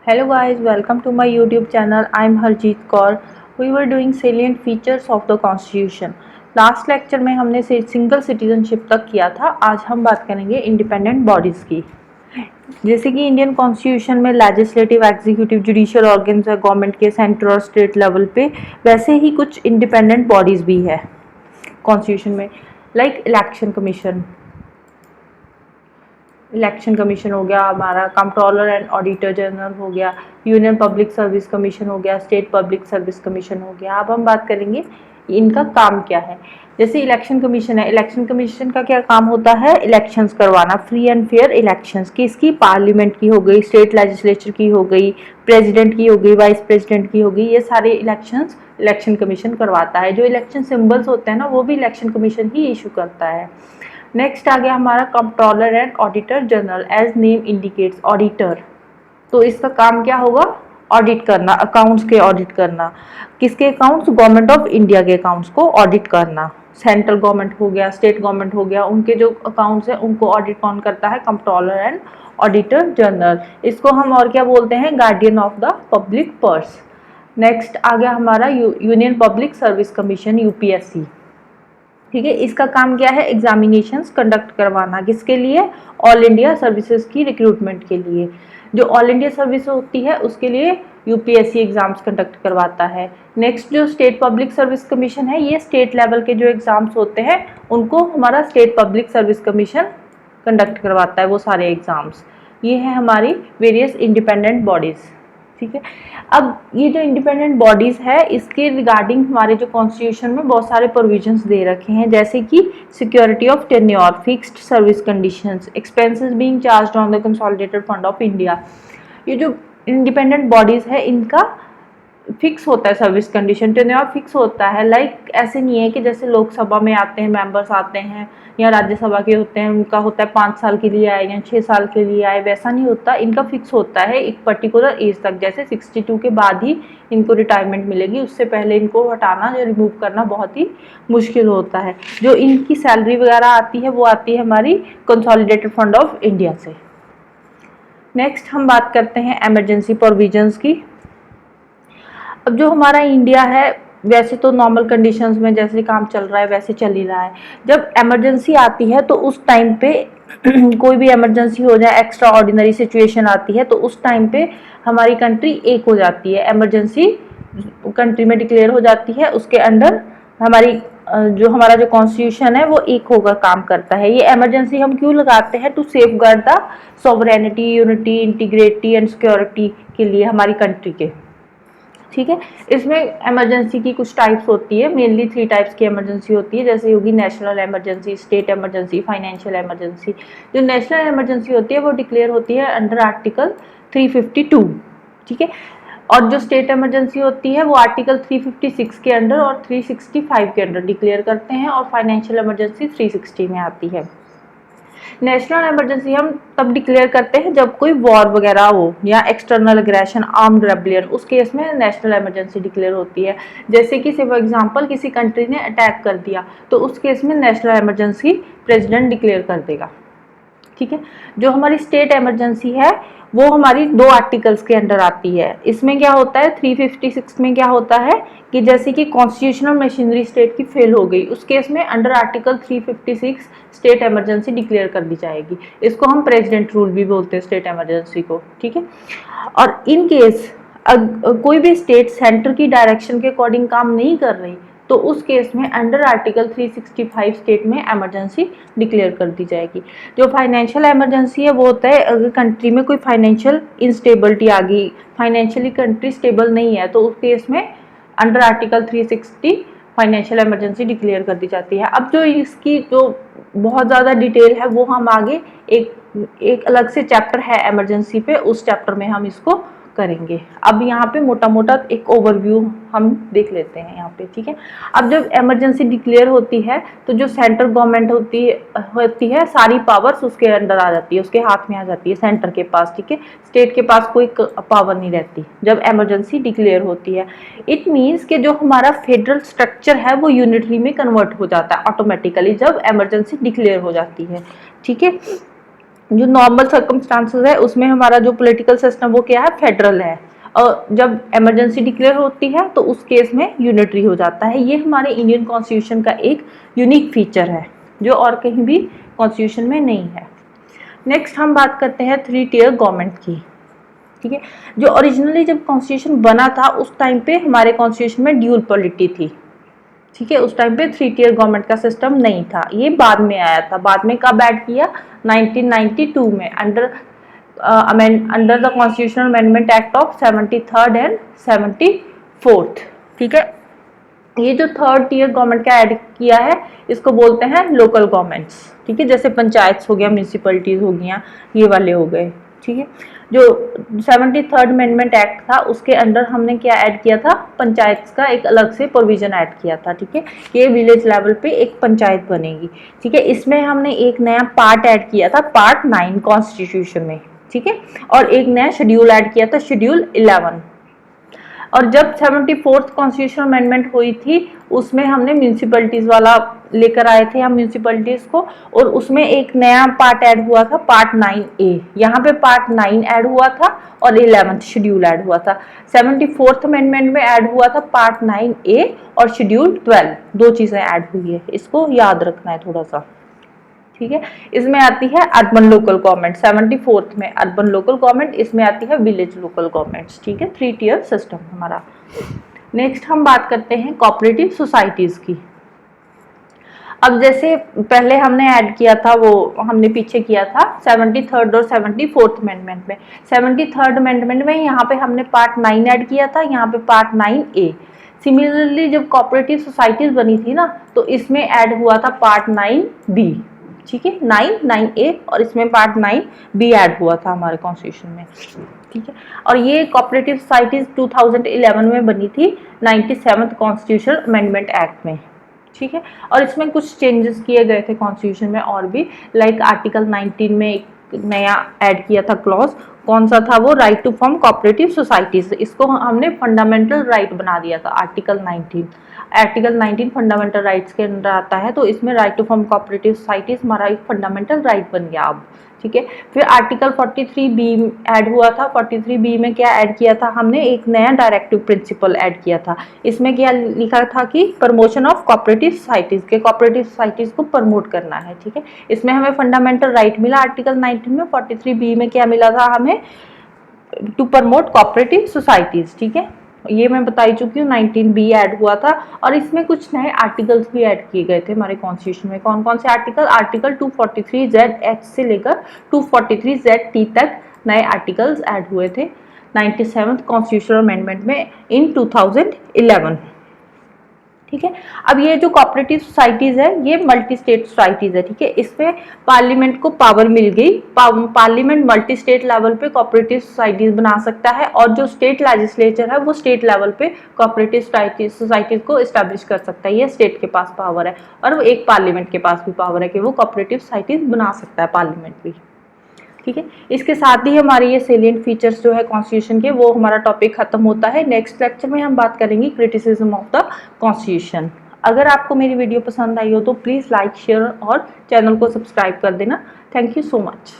Hello guys, welcome to my YouTube channel. I'm Harjeet Kaur. We were doing salient features of the Constitution. Last lecture में हमने single citizenship तक किया था। आज हम बात करेंगे इंडिपेंडेंट बॉडीज़ की। जैसे कि इंडियन कॉन्स्टिट्यूशन में लेजिस्लेटिव, एग्जीक्यूटिव, जुडिशियल ऑर्गन्स है गवर्नमेंट के सेंट्रल और स्टेट लेवल पे, वैसे ही कुछ इंडिपेंडेंट बॉडीज़ भी है कॉन्स्टिट्यूशन में, लाइक इलेक्शन कमीशन हो गया, हमारा कंट्रोलर एंड ऑडिटर जनरल हो गया, यूनियन पब्लिक सर्विस कमीशन हो गया, स्टेट पब्लिक सर्विस कमीशन हो गया। अब हम बात करेंगे इनका काम क्या है। जैसे इलेक्शन कमीशन है, इलेक्शन कमीशन का क्या काम होता है? इलेक्शंस करवाना, फ्री एंड फेयर इलेक्शंस की। इसकी पार्लियामेंट की हो गई, स्टेट लेजिस्लेचर की हो गई, प्रेसिडेंट की हो गई, वाइस प्रेसिडेंट की हो गई, ये सारे इलेक्शंस इलेक्शन कमीशन करवाता है। जो इलेक्शन सिंबल्स होते हैं ना, वो भी इलेक्शन कमीशन ही इशू करता है। नेक्स्ट आ गया हमारा controller and auditor general. As name indicates, auditor, तो इसका काम क्या होगा? ऑडिट करना, अकाउंट्स के ऑडिट करना। किसके अकाउंट्स? गवर्नमेंट ऑफ इंडिया के अकाउंट्स को ऑडिट करना। सेंट्रल गवर्नमेंट हो गया, स्टेट गवर्नमेंट हो गया, उनके जो अकाउंट्स हैं उनको ऑडिट कौन करता है? Controller and auditor general. इसको हम और क्या बोलते हैं? Guardian of the public purse. Next आ गया हमारा union public service commission, UPSC. ठीक है, इसका काम क्या है? एग्जामिनेशंस कंडक्ट करवाना। किसके लिए? ऑल इंडिया सर्विसेज की रिक्रूटमेंट के लिए। जो ऑल इंडिया सर्विस होती है उसके लिए यूपीएससी एग्जाम्स कंडक्ट करवाता है। नेक्स्ट जो स्टेट पब्लिक सर्विस कमीशन है, ये स्टेट लेवल के जो एग्जाम्स होते हैं उनको हमारा state public service commission conduct करवाता है, वो सारे एग्जाम्स। ये है हमारी वेरियस इंडिपेंडेंट बॉडीज़। ठीक है, अब ये जो इंडिपेंडेंट बॉडीज़ है इसके रिगार्डिंग हमारे जो कॉन्स्टिट्यूशन में बहुत सारे प्रोविजंस दे रखे हैं, जैसे कि security of tenure, fixed service conditions, expenses being charged on the consolidated fund of India. ये जो इंडिपेंडेंट बॉडीज़ है इनका फिक्स होता है सर्विस कंडीशन, टेन्योर फिक्स होता है। लाइक ऐसे नहीं है कि जैसे लोकसभा में आते हैं मेंबर्स आते हैं या राज्यसभा के होते हैं, उनका होता है 5 साल के लिए आए या 6 साल के लिए आए, वैसा नहीं होता। इनका फिक्स होता है एक पर्टिकुलर एज तक, जैसे 62 के बाद ही इनको रिटायरमेंट मिलेगी, उससे पहले इनको हटाना या रिमूव करना बहुत ही मुश्किल होता है। जो इनकी सैलरी वगैरह आती है वो आती है हमारी कंसोलिडेटेड फंड ऑफ इंडिया से। नेक्स्ट हम बात करते हैं एमरजेंसी प्रोविजंस की। अब जो हमारा इंडिया है, वैसे तो नॉर्मल कंडीशंस में जैसे काम चल रहा है वैसे चल ही रहा है। जब इमरजेंसी आती है तो उस टाइम पे कोई भी इमरजेंसी हो जाए, एक्स्ट्रा ऑर्डिनरी सिचुएशन आती है, तो उस टाइम पे हमारी कंट्री एक हो जाती है, इमरजेंसी कंट्री में डिक्लेयर हो जाती है। उसके अंडर हमारी हमारा जो कॉन्स्टिट्यूशन है वो एक होकर काम करता है। ये इमरजेंसी हम क्यों लगाते हैं? To safeguard the sovereignty, unity, integrity and security के लिए हमारी कंट्री के। ठीक है, इसमें इमरजेंसी की कुछ टाइप्स होती है, मेनली 3 टाइप्स की इमरजेंसी होती है। जैसे होगी national emergency, state emergency, financial emergency. जो नेशनल इमरजेंसी होती है वो डिक्लेयर होती है अंडर आर्टिकल 352। ठीक है, और जो स्टेट इमरजेंसी होती है वो आर्टिकल 356 के अंडर और 365 के अंडर डिक्लेयर करते हैं, और फाइनेंशियल इमरजेंसी 360 में आती है। नेशनल इमरजेंसी हम तब डिक्लेयर करते हैं जब कोई वॉर वगैरह हो या एक्सटर्नल अग्रेशन, आर्म्ड रेबलियन, उस केस में नेशनल इमरजेंसी डिक्लेयर होती है। जैसे कि फॉर एग्जांपल किसी कंट्री ने अटैक कर दिया तो उस केस में नेशनल इमरजेंसी प्रेसिडेंट डिक्लेयर कर देगा। ठीक है, जो हमारी स्टेट इमरजेंसी है वो हमारी 2 आर्टिकल्स के अंडर आती है। इसमें क्या होता है? 356 में क्या होता है कि जैसे कि कॉन्स्टिट्यूशनल मशीनरी स्टेट की फेल हो गई, उस केस में under article 356 state emergency declare कर दी जाएगी। इसको हम प्रेसिडेंट रूल भी बोलते हैं, स्टेट इमरजेंसी को। ठीक है, और इन केस कोई भी स्टेट सेंटर की डायरेक्शन के अकॉर्डिंग काम नहीं कर रही तो उस केस में अंडर आर्टिकल 365 स्टेट में इमरजेंसी डिक्लेयर कर दी जाएगी। जो फाइनेंशियल इमरजेंसी है वो होता है अगर कंट्री में कोई फाइनेंशियल इंस्टेबिलिटी आ गई, फाइनेंशियली कंट्री स्टेबल नहीं है, तो उस केस में under article 360 financial emergency declare कर दी जाती है। अब जो इसकी जो बहुत ज़्यादा डिटेल है वो हम आगे एक अलग से चैप्टर है इमरजेंसी पे, उस चैप्टर में हम इसको करेंगे। अब यहाँ पे मोटा मोटा एक ओवरव्यू हम देख लेते हैं यहाँ पे। ठीक है, अब जब इमरजेंसी डिक्लेयर होती है तो जो सेंट्रल गवर्नमेंट होती है सारी पावर्स उसके अंडर आ जाती है, उसके हाथ में आ जाती है, सेंटर के पास। ठीक है, स्टेट के पास कोई पावर नहीं रहती जब इमरजेंसी डिक्लेयर होती है। इट मीन्स कि जो हमारा फेडरल स्ट्रक्चर है वो यूनिटरी में कन्वर्ट हो जाता है ऑटोमेटिकली जब इमरजेंसी डिक्लेयर हो जाती है। ठीक है, जो नॉर्मल सर्कमस्टांसेस है उसमें हमारा जो पॉलिटिकल सिस्टम वो क्या है, फेडरल है, और जब इमरजेंसी डिक्लेयर होती है तो उस केस में यूनिटरी हो जाता है। ये हमारे इंडियन कॉन्स्टिट्यूशन का एक यूनिक फीचर है जो और कहीं भी कॉन्स्टिट्यूशन में नहीं है। नेक्स्ट हम बात करते हैं 3 टियर गवर्नमेंट की। ठीक है, जो ओरिजिनली जब कॉन्स्टिट्यूशन बना था उस टाइम पे हमारे कॉन्स्टिट्यूशन में ड्यूल पॉलिटी थी। ठीक है, उस टाइम पे 3 टियर गवर्नमेंट का सिस्टम नहीं था, ये बाद में आया था। बाद में कब ऐड किया, 1992 में under the constitutional amendment act of 73rd and 74th। ठीक है, ये जो 3rd टियर गवर्नमेंट का ऐड किया है इसको बोलते हैं लोकल गवर्नमेंट्स। ठीक है, जैसे पंचायत हो गया, म्यूनिसिपैलिटीज हो गया, ये वाले हो गए। ठीक है, जो 73rd अमेंडमेंट एक्ट था उसके अंडर हमने क्या ऐड किया था, पंचायत का एक अलग से प्रोविजन ऐड किया था। ठीक है, ये विलेज लेवल पे एक पंचायत बनेगी। ठीक है, इसमें हमने एक नया पार्ट ऐड किया था, पार्ट 9 कॉन्स्टिट्यूशन में। ठीक है, और एक नया शेड्यूल ऐड किया था, शेड्यूल 11। और जब 74th कॉन्स्टिट्यूशनल अमेंडमेंट हुई थी उसमें हमने म्यूनिसिपैलिटीज वाला लेकर आए थे हम म्यूनिसिपैलिटीज को, और उसमें एक नया पार्ट ऐड हुआ था, पार्ट 9A। यहाँ पे पार्ट 9 ऐड हुआ था और 11th शेड्यूल ऐड हुआ था। 74th अमेंडमेंट में ऐड हुआ था पार्ट 9A और शेड्यूल 12, 2 चीजें ऐड हुई है, इसको याद रखना है थोड़ा सा। ठीक है, इसमें आती है अर्बन लोकल गवर्नमेंट, 74th में अर्बन लोकल गवर्नमेंट, इसमें आती है विलेज लोकल गवर्नमेंट्स। ठीक है, 3 टियर सिस्टम हमारा। नेक्स्ट हम बात करते हैं कोऑपरेटिव सोसाइटीज की। अब जैसे पहले हमने ऐड किया था, वो हमने पीछे किया था 73rd और 74th अमेंडमेंट में। 73rd अमेंडमेंट में यहाँ पे हमने पार्ट 9 ऐड किया था, यहाँ पे पार्ट 9A। सिमिलरली जब कोऑपरेटिव सोसाइटीज बनी थी ना तो इसमें ऐड हुआ था पार्ट 9B। ठीक है, 9A और इसमें पार्ट 9B ऐड हुआ था हमारे कॉन्स्टिट्यूशन में। ठीक है, और ये कोऑपरेटिव सोसाइटीज 2011 में बनी थी 97th कॉन्स्टिट्यूशनल अमेंडमेंट एक्ट में। ठीक है, और इसमें कुछ चेंजेस किए गए थे कॉन्स्टिट्यूशन में और भी, लाइक आर्टिकल 19 में एक नया ऐड किया था क्लॉज, कौन सा था वो, right to form cooperative societies. इसको हमने फंडामेंटल राइट बना दिया था, आर्टिकल 19 फंडामेंटल राइट्स के अंदर आता है, तो इसमें right to form cooperative societies हमारा एक फंडामेंटल राइट बन गया अब। ठीक है, फिर आर्टिकल 43B ऐड हुआ था। 43B में क्या ऐड किया था हमने, एक नया डायरेक्टिव प्रिंसिपल ऐड किया था। इसमें क्या लिखा था कि प्रमोशन ऑफ कोऑपरेटिव सोसाइटीज, के कोऑपरेटिव सोसाइटीज को प्रमोट करना है। ठीक है, इसमें हमें फंडामेंटल राइट मिला आर्टिकल 19 में। 43B में क्या मिला था हमें, टू प्रमोट कोऑपरेटिव सोसाइटीज। ठीक है, ये मैं बता ही चुकी हूँ। 19B ऐड हुआ था और इसमें कुछ नए आर्टिकल्स भी ऐड किए गए थे हमारे कॉन्स्टिट्यूशन में। कौन कौन से आर्टिकल, आर्टिकल 243ZH से लेकर 243ZT तक नए आर्टिकल्स ऐड हुए थे 97th कॉन्स्टिट्यूशनल अमेंडमेंट में इन 2011। ठीक है, अब ये जो कोऑपरेटिव सोसाइटीज है ये मल्टी स्टेट सोसाइटीज है। ठीक है, इसमें पार्लियामेंट को पावर मिल गई, पार्लियामेंट मल्टी स्टेट लेवल पे कोऑपरेटिव सोसाइटीज बना सकता है, और जो स्टेट लेजिस्लेचर है वो स्टेट लेवल पे कोऑपरेटिव सोसाइटीज को एस्टैब्लिश कर सकता है। ये स्टेट के पास पावर है, और वो एक पार्लियामेंट के पास भी पावर है कि वो कोऑपरेटिव सोसाइटीज बना सकता है, पार्लियामेंट भी। ठीक है, इसके साथ ही हमारे ये सेलिएंट फीचर्स जो है कॉन्स्टिट्यूशन के, वो हमारा टॉपिक खत्म होता है। नेक्स्ट लेक्चर में हम बात करेंगे क्रिटिसिज्म ऑफ द कॉन्स्टिट्यूशन। अगर आपको मेरी वीडियो पसंद आई हो तो प्लीज़ लाइक, शेयर और चैनल को सब्सक्राइब कर देना। Thank you so much.